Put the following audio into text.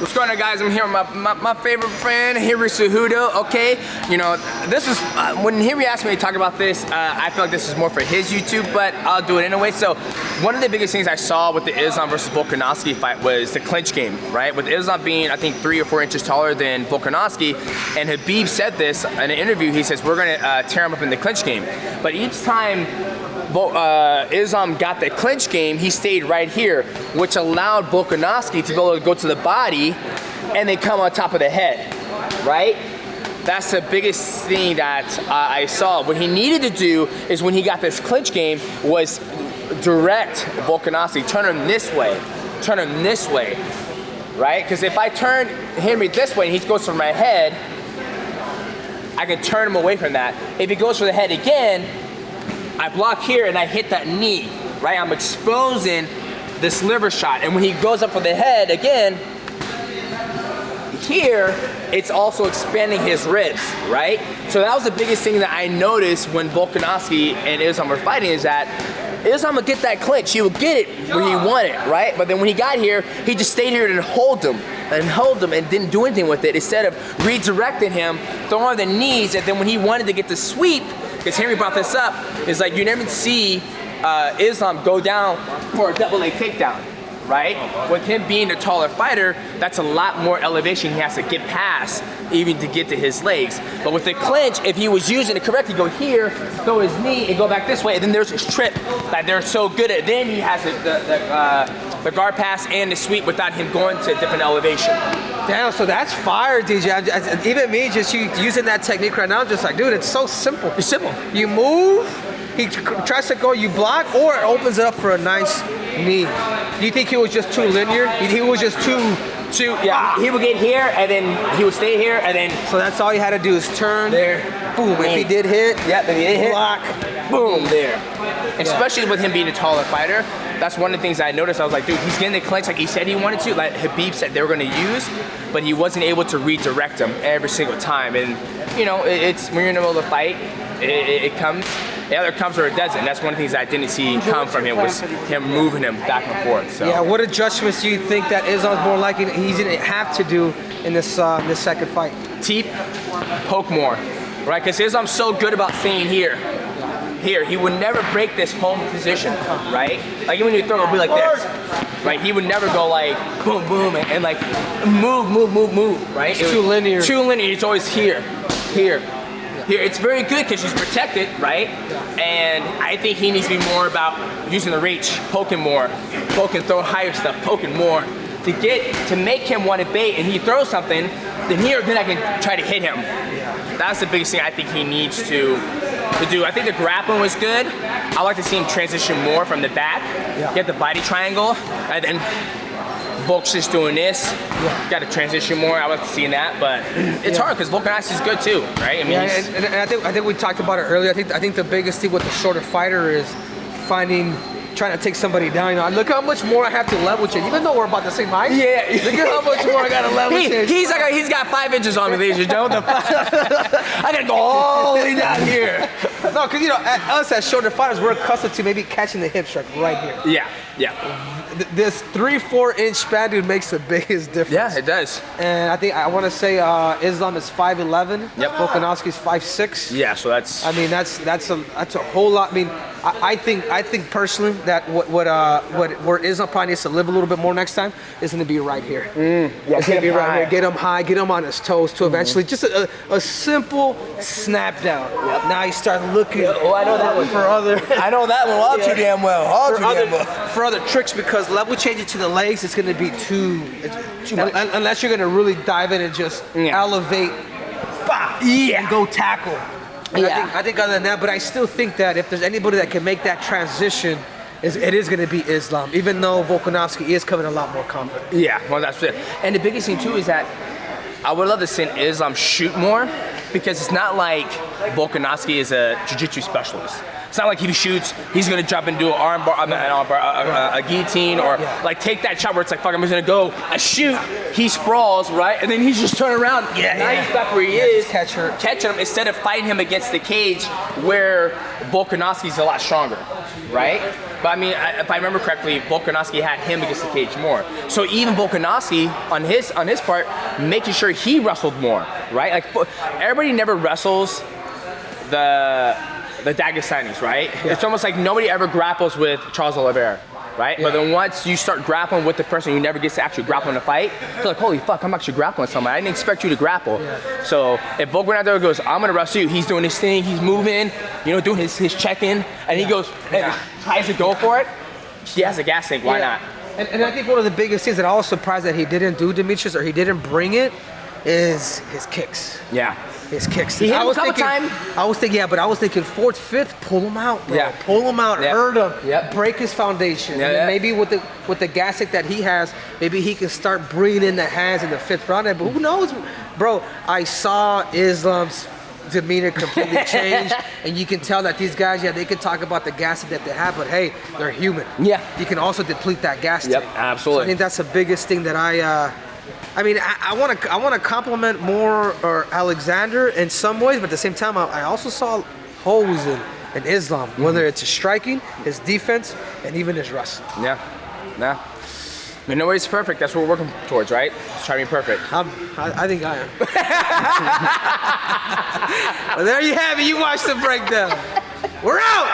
What's going on, guys? I'm here with my favorite friend, Henry Cejudo, okay? You know, this is, when Henry asked me to talk about this, I feel like this is more for his YouTube, but I'll do it anyway. So, one of the biggest things I saw with the Islam versus Volkanovski fight was the clinch game, right? With Islam being, I think, 3 or 4 inches taller than Volkanovski, and Khabib said this in an interview, he says, we're gonna tear him up in the clinch game. But each time Islam got the clinch game, he stayed right here, which allowed Volkanovski to be able to go to the body and then come on top of the head, right? That's the biggest thing that I saw. What he needed to do is when he got this clinch game was direct Volkanovski, turn him this way, right? Because if I turn Henry this way and he goes for my head, I can turn him away from that. If he goes for the head again, I block here and I hit that knee, right? I'm exposing this liver shot. And when he goes up for the head again, here, it's also expanding his ribs, right? So that was the biggest thing that I noticed when Volkanovski and Islam were fighting, is that Islam would get that clinch, he would get it where he wanted, right? But then when he got here, he just stayed here and held him and didn't do anything with it, instead of redirecting him, throwing the knees, and then when he wanted to get the sweep, because Henry brought this up, is like you never see Islam go down for a double leg takedown, right? With him being a taller fighter, that's a lot more elevation he has to get past even to get to his legs. But with the clinch, if he was using it correctly, go here, throw his knee, and go back this way, and then there's his trip that they're so good at. Then he has the guard pass and the sweep without him going to a different elevation. Damn, so that's fire, DJ. Even me, just using that technique right now, I'm just like, dude, it's so simple. It's simple. You move, he tries to go, you block, or it opens it up for a nice knee. Do you think he was just too linear? He was just too, yeah. He would get here, and then he would stay here, and then. So that's all you had to do is turn. There. Boom. If he did hit, yeah, then he did hit. Block. Boom, there. Especially with him being a taller fighter, that's one of the things I noticed. I was like, dude, he's getting the clinch like he said he wanted to, like Khabib said they were going to use, but he wasn't able to redirect him every single time. And, you know, it's when you're in the middle of the fight, it comes. It either comes or it doesn't. That's one of the things I didn't see come from him, was him moving him back and forth. So. Yeah, what adjustments do you think that Islam's more likely he didn't have to do in this second fight? Teeth, poke more, right? Because Islam's so good about staying here. He would never break this home position, right? Like when you throw, it'll be like this, right? He would never go like boom, boom, and like move, right? It's too linear. Too linear. It's always here. It's very good because she's protected, right? And I think he needs to be more about using the reach, poking more, throw higher stuff, poking more to make him want to bait. And he throws something, then I can try to hit him. That's the biggest thing I think he needs to do. I think the grappling was good. I like to see him transition more from the back, get the body triangle, and then Volk's just doing this. Got to transition more. I like to see that, but it's hard because Volkanovski is good too, right? I mean, and I think we talked about it earlier. I think the biggest thing with the shorter fighter is trying to take somebody down. You know, look how much more I have to level change, even though we're about the same height. Yeah. Look at how much more I got to level change. He's got 5 inches on me, ladies and gentlemen. I got to go all the way down here. No, because, you know, us as shorter fighters, we're accustomed to maybe catching the hip strike right here. Yeah. This 3-4 inch span, dude, makes the biggest difference. Yeah, it does. And I want to say Islam is 5'11". Yep. Volkanovski is 5'6". Yeah, so that's. I mean, that's a whole lot. I mean, I think personally that where Islam probably needs to live a little bit more next time is going to be right here. Yeah, it's going to be right here. Get him high, get him on his toes to eventually just a simple snap down. Yep. Now you start looking. I know that one. For other. I know that one all too damn well. For other tricks, because level changing to the legs is going to be too much. Unless you're going to really dive in and just elevate, and go tackle. I think other than that, but I still think that if there's anybody that can make that transition, it is going to be Islam, even though Volkanovski is coming a lot more confident. Yeah, well, that's it. And the biggest thing too is that I would love to see Islam shoot more, because it's not like Volkanovski is a jiu-jitsu specialist. It's not like he shoots, he's gonna jump and do an a guillotine, or like take that shot where it's like, fuck, I'm just gonna go, I shoot, he sprawls, right? And then he's just turning around, now he's back where he is, catching him, instead of fighting him against the cage where Volkanovski's a lot stronger, right? But I mean, if I remember correctly, Volkanovski had him against the cage more. So even Volkanovski, on his part, making sure he wrestled more, right? Like everybody never wrestles the Dagestanis, right? Yeah. It's almost like nobody ever grapples with Charles Oliveira, right? Yeah. But then once you start grappling with the person who never gets to actually grapple in a fight, you're like, holy fuck, I'm actually grappling with somebody. I didn't expect you to grapple. Yeah. So if Volkanovski goes, I'm gonna wrestle you, he's doing his thing, he's moving, doing his check-in, and he goes, and tries to go for it, he has a gas tank, why not? And I think one of the biggest things that I was surprised that he didn't do, Demetrius, or he didn't bring it, is his kicks. Yeah. His kicks. He hit him a couple times. I was thinking fourth, fifth, pull him out, bro. Yeah. Pull him out, hurt him, break his foundation. And maybe with the gas tank that he has, maybe he can start bringing in the hands in the fifth round. But who knows, bro? I saw Islam's demeanor completely change, and you can tell that these guys, they can talk about the gas tank that they have, but hey, they're human. Yeah. You can also deplete that gas tank. Absolutely. So I think that's the biggest thing that I want to compliment more Alexander in some ways, but at the same time, I also saw holes in Islam, whether it's his striking, his defense, and even his wrestling. Yeah. I mean, nobody's perfect. That's what we're working towards, right? Let's try to be perfect. I think I am. Well, there you have it. You watched the breakdown. We're out.